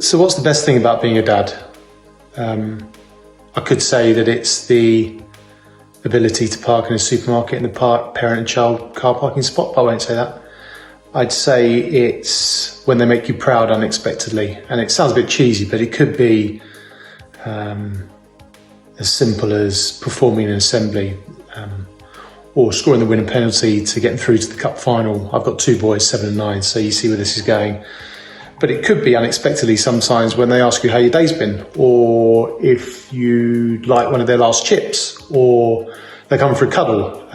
So what's the best thing about being a dad? I could say that it's the ability to park in a supermarket in the parent and child car parking spot, but I won't say that. I'd say it's when they make you proud unexpectedly. And it sounds a bit cheesy, but it could be as simple as performing an assembly or scoring the winning penalty to getting through to the cup final. I've got two boys, 7 and 9, so you see where this is going. But it could be unexpectedly sometimes when they ask you how your day's been, or if you like one of their last chips, or they come for a cuddle.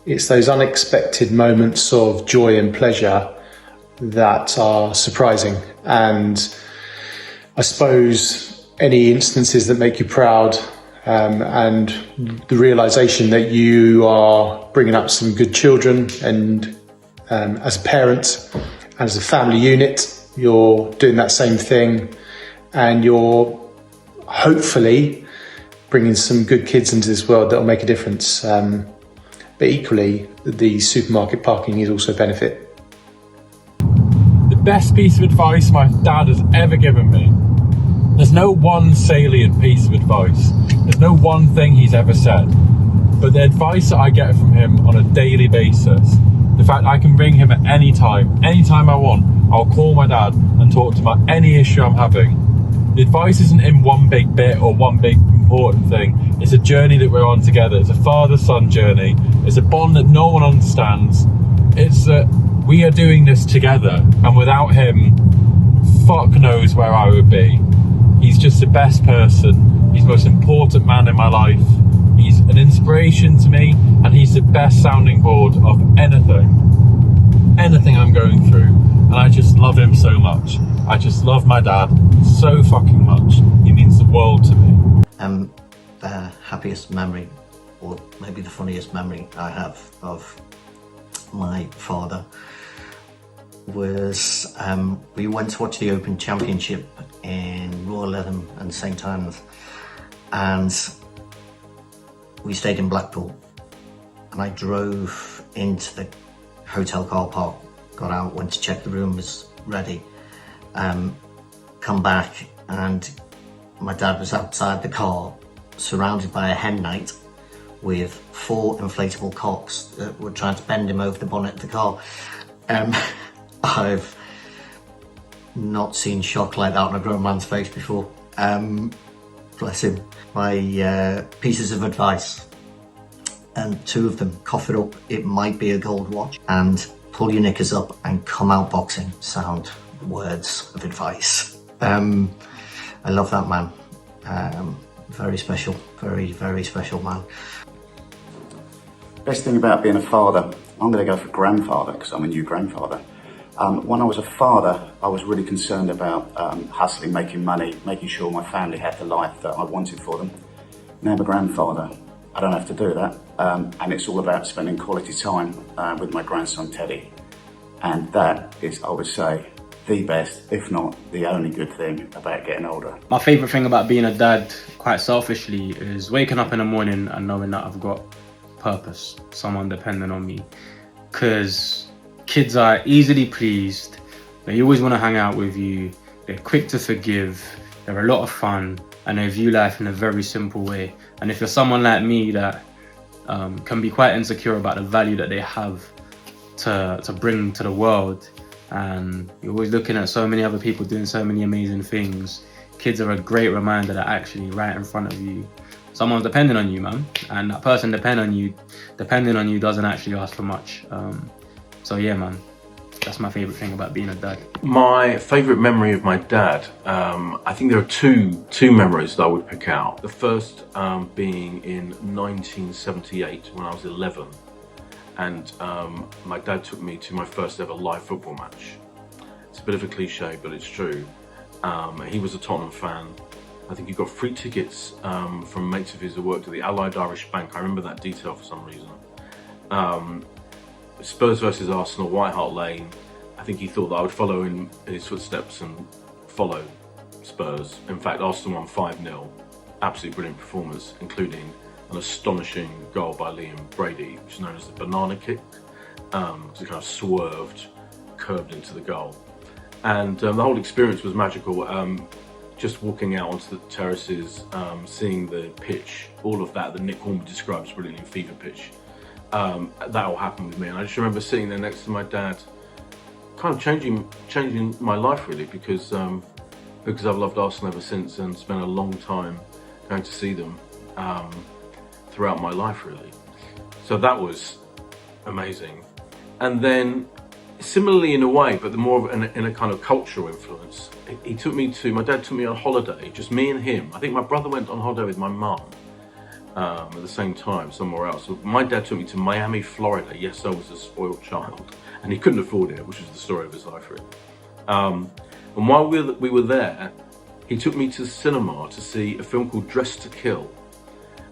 It's those unexpected moments of joy and pleasure that are surprising. And I suppose any instances that make you proud, and the realization that you are bringing up some good children, and as a parent, as a family unit, you're doing that same thing, and you're hopefully bringing some good kids into this world that'll make a difference. But equally, the supermarket parking is also a benefit. The best piece of advice my dad has ever given me. There's no one salient piece of advice. There's no one thing he's ever said. But the advice that I get from him on a daily basis, the fact I can ring him at any time I want, I'll call my dad and talk to him about any issue I'm having. The advice isn't in one big bit or one big important thing. It's a journey that we're on together. It's a father-son journey. It's a bond that no one understands. It's that we are doing this together, and without him, fuck knows where I would be. He's just the best person. He's the most important man in my life. He's an inspiration to me, and he's the best sounding board of anything I'm going through. And I just love him so much. I just love my dad so fucking much. He means the world to me. The happiest memory, or maybe the funniest memory I have of my father was we went to watch the Open Championship in Royal Lytham and St Anne's, and we stayed in Blackpool, and I drove into the hotel car park, got out, went to check the room was ready, come back, and my dad was outside the car surrounded by a hen night with 4 inflatable cocks that were trying to bend him over the bonnet of the car. I've not seen shock like that on a grown man's face before. Bless him. My pieces of advice, and 2 of them: cough it up, it might be a gold watch, and pull your knickers up and come out boxing. Sound words of advice. I love that man. Very special, very, very special man. Best thing about being a father, I'm going to go for grandfather because I'm a new grandfather. When I was a father, I was really concerned about hustling, making money, making sure my family had the life that I wanted for them. Now I'm a grandfather, I don't have to do that, and it's all about spending quality time with my grandson Teddy. And that is, I would say, the best, if not the only good thing about getting older. My favourite thing about being a dad, quite selfishly, is waking up in the morning and knowing that I've got purpose, someone depending on me. Because kids are easily pleased, they always want to hang out with you, they're quick to forgive, they're a lot of fun, and they view life in a very simple way. And if you're someone like me that can be quite insecure about the value that they have to bring to the world, and you're always looking at so many other people doing so many amazing things, kids are a great reminder that actually right in front of you, someone's depending on you, man. And that person depending on you doesn't actually ask for much. So yeah, man, that's my favourite thing about being a dad. My favourite memory of my dad, I think there are two memories that I would pick out. The first being in 1978 when I was 11, and my dad took me to my first ever live football match. It's a bit of a cliche, but it's true. He was a Tottenham fan. I think he got free tickets from mates of his who worked at the Allied Irish Bank. I remember that detail for some reason. Spurs versus Arsenal, White Hart Lane. I think he thought that I would follow in his footsteps and follow Spurs. In fact, Arsenal won 5-0. Absolutely brilliant performance, including an astonishing goal by Liam Brady, which is known as the banana kick. Because it kind of swerved, curved into the goal. And the whole experience was magical. Just walking out onto the terraces, seeing the pitch, all of that Nick Hornby describes brilliantly in Fever Pitch. That all happened with me, and I just remember sitting there next to my dad, kind of changing my life really, because I've loved Arsenal ever since and spent a long time going to see them throughout my life really. So that was amazing. And then similarly in a way, but more of in a kind of cultural influence, my dad took me on holiday, just me and him. I think my brother went on holiday with my mum at the same time somewhere else. So my dad took me to Miami, Florida. Yes, I was a spoiled child, and he couldn't afford it, which was the story of his life really. And while we were there, he took me to the cinema to see a film called Dressed to Kill,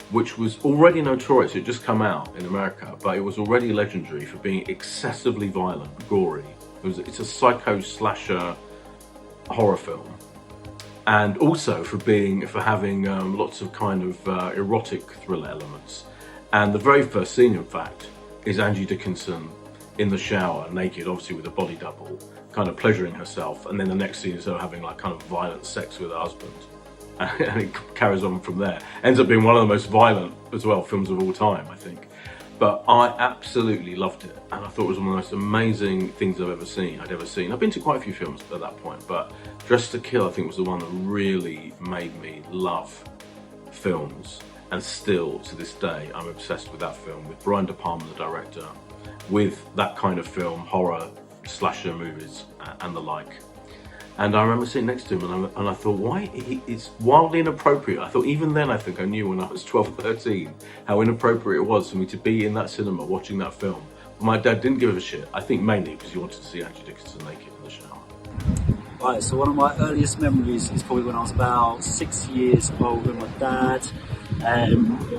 which was already notorious. It had just come out in America, but it was already legendary for being excessively violent, gory. It's a psycho slasher horror film, and also for having lots of kind of erotic thriller elements. And the very first scene, in fact, is Angie Dickinson in the shower, naked, obviously with a body double, kind of pleasuring herself. And then the next scene is her having like kind of violent sex with her husband. And it carries on from there. Ends up being one of the most violent, as well, films of all time, I think. But I absolutely loved it, and I thought it was one of the most amazing things I'd ever seen. I've been to quite a few films at that point, but Dressed to Kill, I think, was the one that really made me love films. And still, to this day, I'm obsessed with that film, with Brian De Palma, the director, with that kind of film, horror, slasher movies, and the like. And I remember sitting next to him and I thought, it's wildly inappropriate. I thought even then, I think I knew when I was 12 or 13, how inappropriate it was for me to be in that cinema watching that film. But my dad didn't give a shit. I think mainly because he wanted to see Angie Dickinson naked in the shower. Right, so one of my earliest memories is probably when I was about 6 years old with my dad.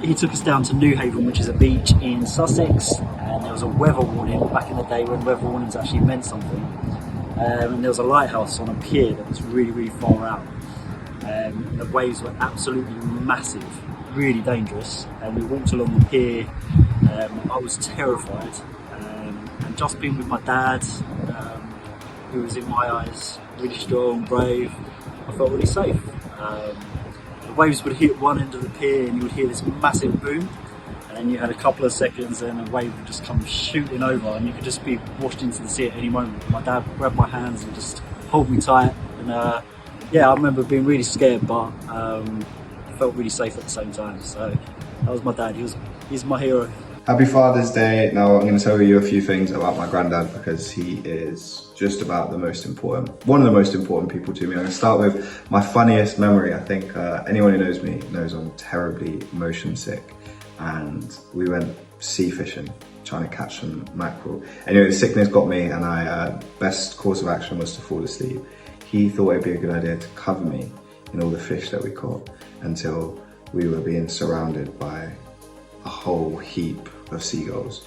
He took us down to Newhaven, which is a beach in Sussex, and there was a weather warning back in the day when weather warnings actually meant something. And there was a lighthouse on a pier that was really, really far out. The waves were absolutely massive, really dangerous, and we walked along the pier. I was terrified, and just being with my dad, who was in my eyes really strong, brave, I felt really safe. The waves would hit one end of the pier and you would hear this massive boom, and you had a couple of seconds and a wave would just come shooting over and you could just be washed into the sea at any moment. My dad grabbed my hands and just held me tight, and yeah, I remember being really scared, but felt really safe at the same time. So that was my dad. He's my hero. Happy Father's Day. Now I'm going to tell you a few things about my granddad, because he is just about one of the most important people to me. I'm going to start with my funniest memory. I think anyone who knows me knows I'm terribly motion sick, and we went sea fishing, trying to catch some mackerel. Anyway, the sickness got me, and best course of action was to fall asleep. He thought it'd be a good idea to cover me in all the fish that we caught until we were being surrounded by a whole heap of seagulls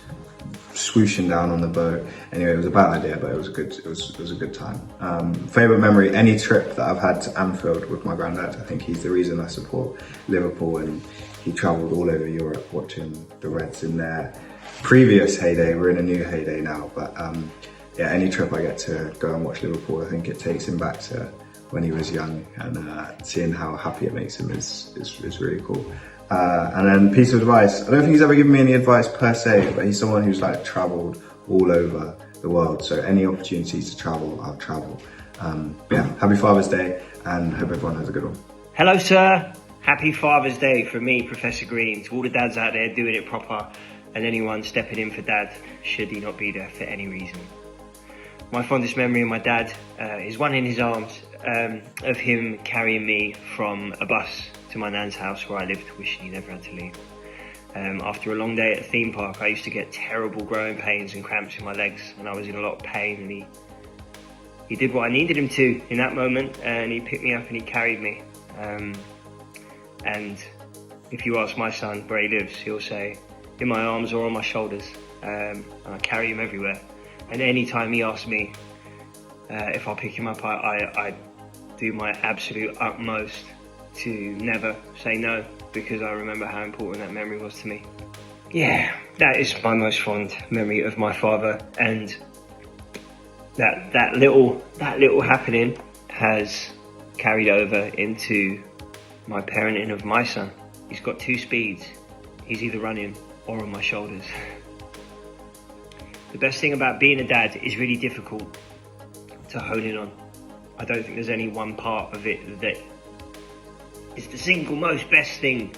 swooshing down on the boat. Anyway, it was a bad idea, but it was a good time. Favorite memory, any trip that I've had to Anfield with my granddad. I think he's the reason I support Liverpool, and he travelled all over Europe watching the Reds in their previous heyday. We're in a new heyday now, but yeah, any trip I get to go and watch Liverpool, I think it takes him back to when he was young, and seeing how happy it makes him is really cool. And then piece of advice, I don't think he's ever given me any advice per se, but he's someone who's like travelled all over the world. So any opportunities to travel, I'll travel. Yeah, happy Father's Day, and hope everyone has a good one. Hello sir, happy Father's Day from me, Professor Green, to all the dads out there doing it proper, and anyone stepping in for dad should he not be there for any reason. My fondest memory of my dad is one in his arms, of him carrying me from a bus to my nan's house where I lived, wishing he never had to leave. After a long day at a theme park, I used to get terrible growing pains and cramps in my legs, and I was in a lot of pain, and he did what I needed him to in that moment, and he picked me up and he carried me. And if you ask my son where he lives, he'll say, in my arms or on my shoulders, and I carry him everywhere. And any time he asks me if I'll pick him up, I do my absolute utmost to never say no, because I remember how important that memory was to me. Yeah, that is my most fond memory of my father, and that little happening has carried over into my parenting of my son. He's got 2 speeds. He's either running or on my shoulders. The best thing about being a dad is really difficult to hone in on. I don't think there's any one part of it that is the single most best thing.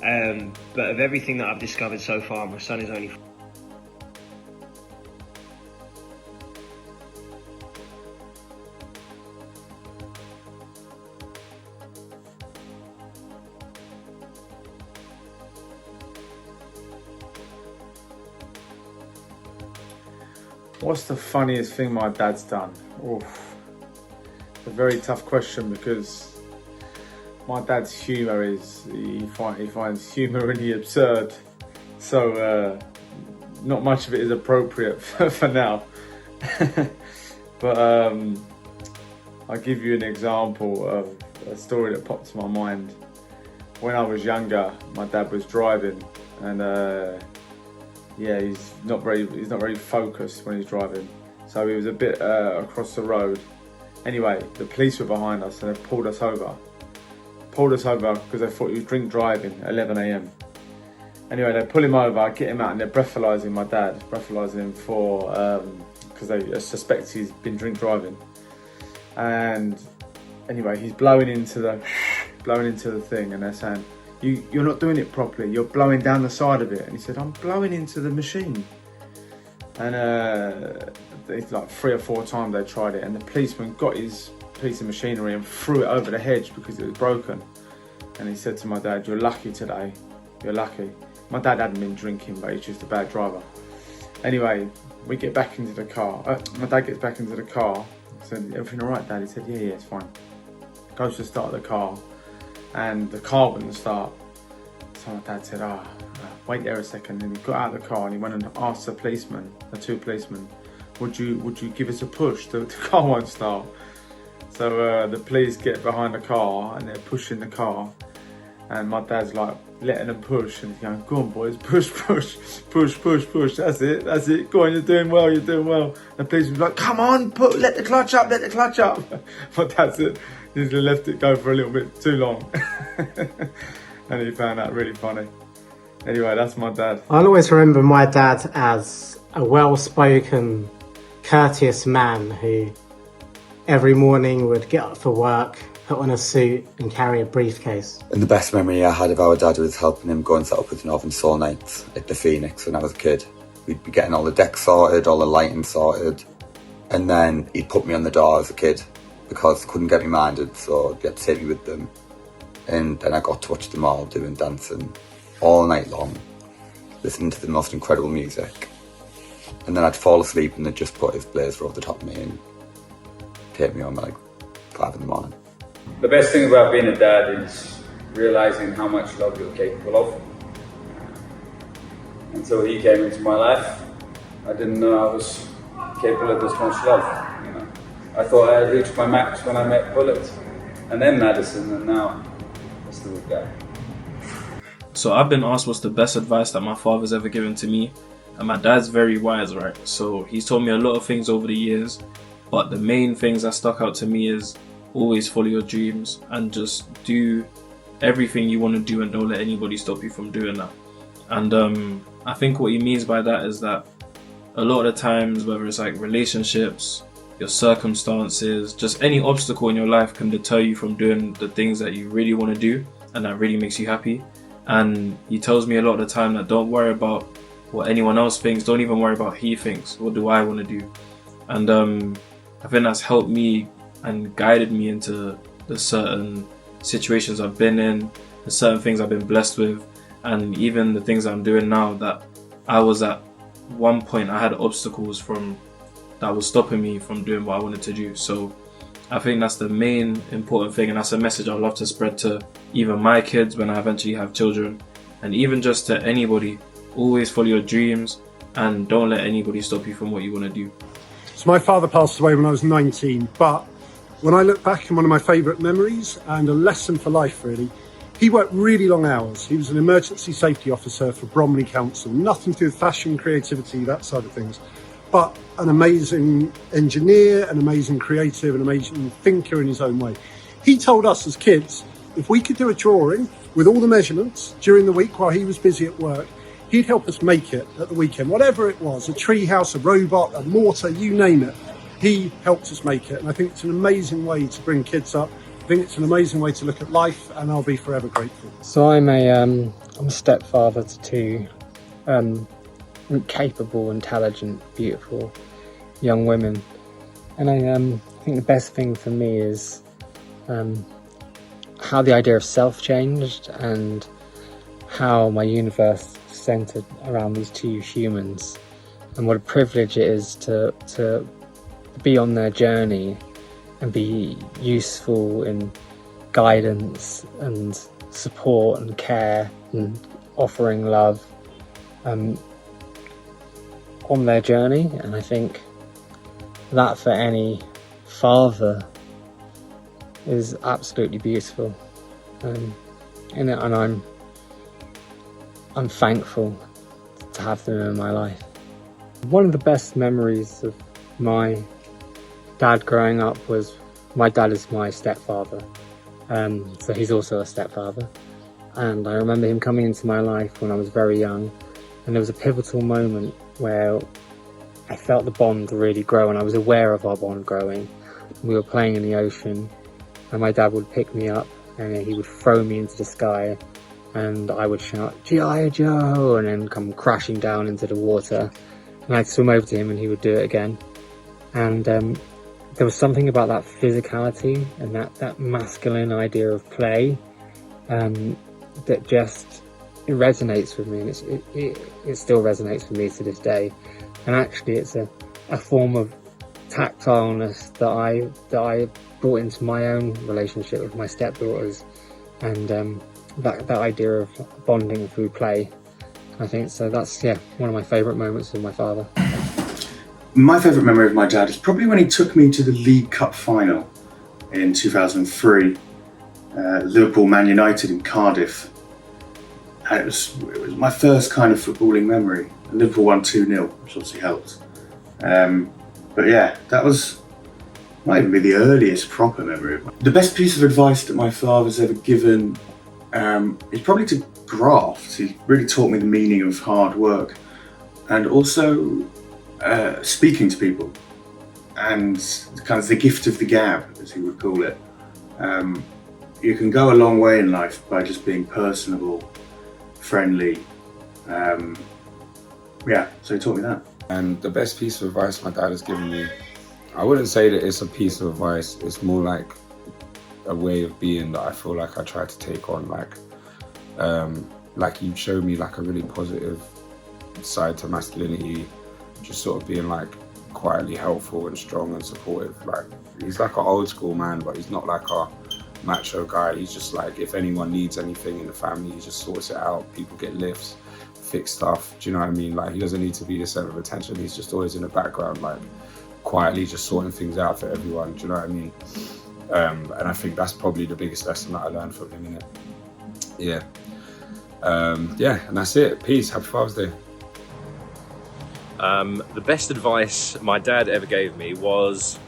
But of everything that I've discovered so far, my son is only 4. What's the funniest thing my dad's done? Oof. It's a very tough question because my dad's humour is, he finds humour really absurd. So not much of it is appropriate for now. But I'll give you an example of a story that popped to my mind. When I was younger, my dad was driving and yeah, he's not very focused when he's driving. So he was a bit across the road. Anyway, the police were behind us and they pulled us over. Because they thought he was drink driving at 11 AM. Anyway, they pull him over, get him out, and they're breathalyzing my dad. Breathalyzing him for, because they suspect he's been drink driving. And anyway, he's blowing into the thing, and they're saying, You're not doing it properly, you're blowing down the side of it. And he said, I'm blowing into the machine. And it's like 3 or 4 times they tried it, and the policeman got his piece of machinery and threw it over the hedge because it was broken. And he said to my dad, you're lucky today, you're lucky. My dad hadn't been drinking, but he's just a bad driver. Anyway, we get back into the car. My dad gets back into the car. I said, everything all right, Dad? He said, yeah, it's fine. Goes to start the car, and the car wouldn't start. So my dad said, wait there a second. And he got out of the car and he went and asked the 2 policemen, would you give us a push? The car won't start. So the police get behind the car and they're pushing the car, and my dad's like letting them push, and he's going, go on boys, push, that's it, go on, you're doing well. And the policeman's like, come on, let the clutch up. My dad said he's left it go for a little bit too long. And he found that really funny. Anyway, that's my dad. I'll always remember my dad as a well-spoken, courteous man who every morning would get up for work, put on a suit and carry a briefcase. And the best memory I had of our dad was helping him go and set up with Northern Soul Nights at the Phoenix when I was a kid. We'd be getting all the decks sorted, all the lighting sorted, and then he'd put me on the door as a kid because I couldn't get me minded, so he had to take me with them. And then I got to watch them all doing dancing all night long, listening to the most incredible music. And then I'd fall asleep and they'd just put his blazer over the top of me and take me home at like 5 in the morning. The best thing about being a dad is realising how much love you're capable of. Until he came into my life, I didn't know I was capable of this much love. You know, I thought I had reached my max when I met Bullet, and then Madison, and now it's the good guy. So I've been asked what's the best advice that my father's ever given to me, and my dad's very wise, right? So he's told me a lot of things over the years, but the main things that stuck out to me is always follow your dreams and just do everything you want to do and don't let anybody stop you from doing that. And I think what he means by that is that a lot of the times, whether it's like relationships, your circumstances, just any obstacle in your life can deter you from doing the things that you really want to do and that really makes you happy. And he tells me a lot of the time that don't worry about what anyone else thinks, don't even worry about what he thinks, what do I want to do? And I think that's helped me and guided me into the certain situations I've been in, the certain things I've been blessed with, and even the things I'm doing now that I was at one point, I had obstacles that was stopping me from doing what I wanted to do. So I think that's the main important thing, and that's a message I'd love to spread to even my kids when I eventually have children, and even just to anybody. Always follow your dreams and don't let anybody stop you from what you want to do. So my father passed away when I was 19, but when I look back, in one of my favourite memories and a lesson for life really, he worked really long hours. He was an emergency safety officer for Bromley Council, nothing to do with fashion, creativity, that side of things. but an amazing engineer, an amazing creative, an amazing thinker in his own way. He told us as kids, if we could do a drawing with all the measurements during the week while he was busy at work, he'd help us make it at the weekend, whatever it was, a tree house, a robot, a mortar, you name it. He helped us make it. And I think it's an amazing way to bring kids up. I think it's an amazing way to look at life, and I'll be forever grateful. So I'm a stepfather to two capable, intelligent, beautiful young women. And I think the best thing for me is how the idea of self changed and how my universe centered around these two humans, and what a privilege it is to be on their journey and be useful in guidance and support and care and offering love on their journey. And I think that for any father is absolutely beautiful, and I'm thankful to have them in my life. One of the best memories of my dad growing up was, my dad is my stepfather, so he's also a stepfather, and I remember him coming into my life when I was very young, and there was a pivotal moment where I felt the bond really grow, and I was aware of our bond growing. We were playing in the ocean, and my dad would pick me up and he would throw me into the sky, and I would shout "G.I. Joe" and then come crashing down into the water, and I'd swim over to him and he would do it again. And there was something about that physicality and that masculine idea of play that just, it resonates with me, and it still resonates with me to this day. And actually it's a form of tactileness that I brought into my own relationship with my stepdaughters, and that idea of bonding through play. I think so. That's one of my favourite moments with my father. My favourite memory of my dad is probably when he took me to the League Cup final in 2003, Liverpool Man United in Cardiff. And it was my first kind of footballing memory. Liverpool won 2-0, which obviously helped. But yeah, that might even be the earliest proper memory of mine. The best piece of advice that my father's ever given is probably to graft. He really taught me the meaning of hard work, and also speaking to people, and kind of the gift of the gab, as he would call it. You can go a long way in life by just being personable, friendly. So he taught me that. And the best piece of advice my dad has given me, I wouldn't say that it's a piece of advice, it's more like a way of being that I feel like I try to take on. Like you showed me like a really positive side to masculinity, just sort of being like quietly helpful and strong and supportive. Like he's like an old school man, but he's not like a macho guy. He's just like, if anyone needs anything in the family, he just sorts it out. People get lifts, fix stuff, do you know what I mean? Like he doesn't need to be the center of attention. He's just always in the background, like quietly just sorting things out for everyone, do you know what I mean? And I think that's probably the biggest lesson that I learned from him, innit? Yeah. And that's it. Peace. Happy Father's Day. The best advice my dad ever gave me was,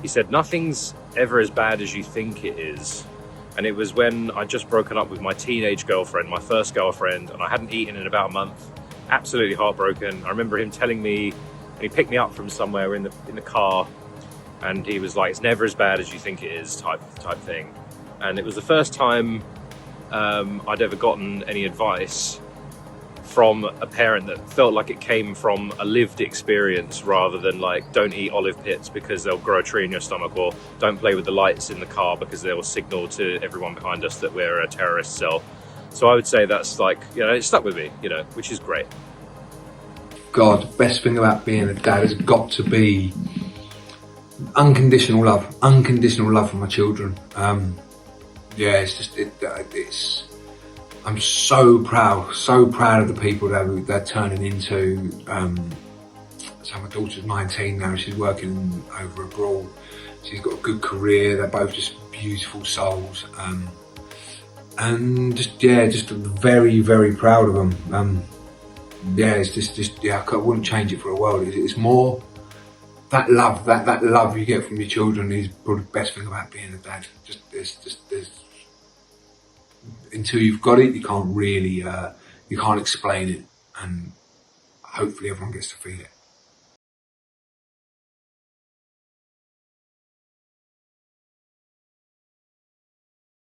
he said, nothing's ever as bad as you think it is. And it was when I'd just broken up with my teenage girlfriend, my first girlfriend, and I hadn't eaten in about a month. Absolutely heartbroken. I remember him telling me, and he picked me up from somewhere in the car, and he was like, it's never as bad as you think it is, type thing. And it was the first time I'd ever gotten any advice from a parent that felt like it came from a lived experience, rather than like, don't eat olive pits because they'll grow a tree in your stomach, or don't play with the lights in the car because they will signal to everyone behind us that we're a terrorist cell. So I would say that's like, it stuck with me, which is great. God, the best thing about being a dad has got to be unconditional love for my children. I'm so proud of the people that they're turning into. So my daughter's 19 now, she's working over abroad. She's got a good career, they're both just beautiful souls. And just very, very proud of them. yeah, it's just yeah, I wouldn't change it for a world. It's more that love, that love you get from your children is probably the best thing about being a dad. There's until you've got it, you can't really, you can't explain it, and hopefully everyone gets to feel it.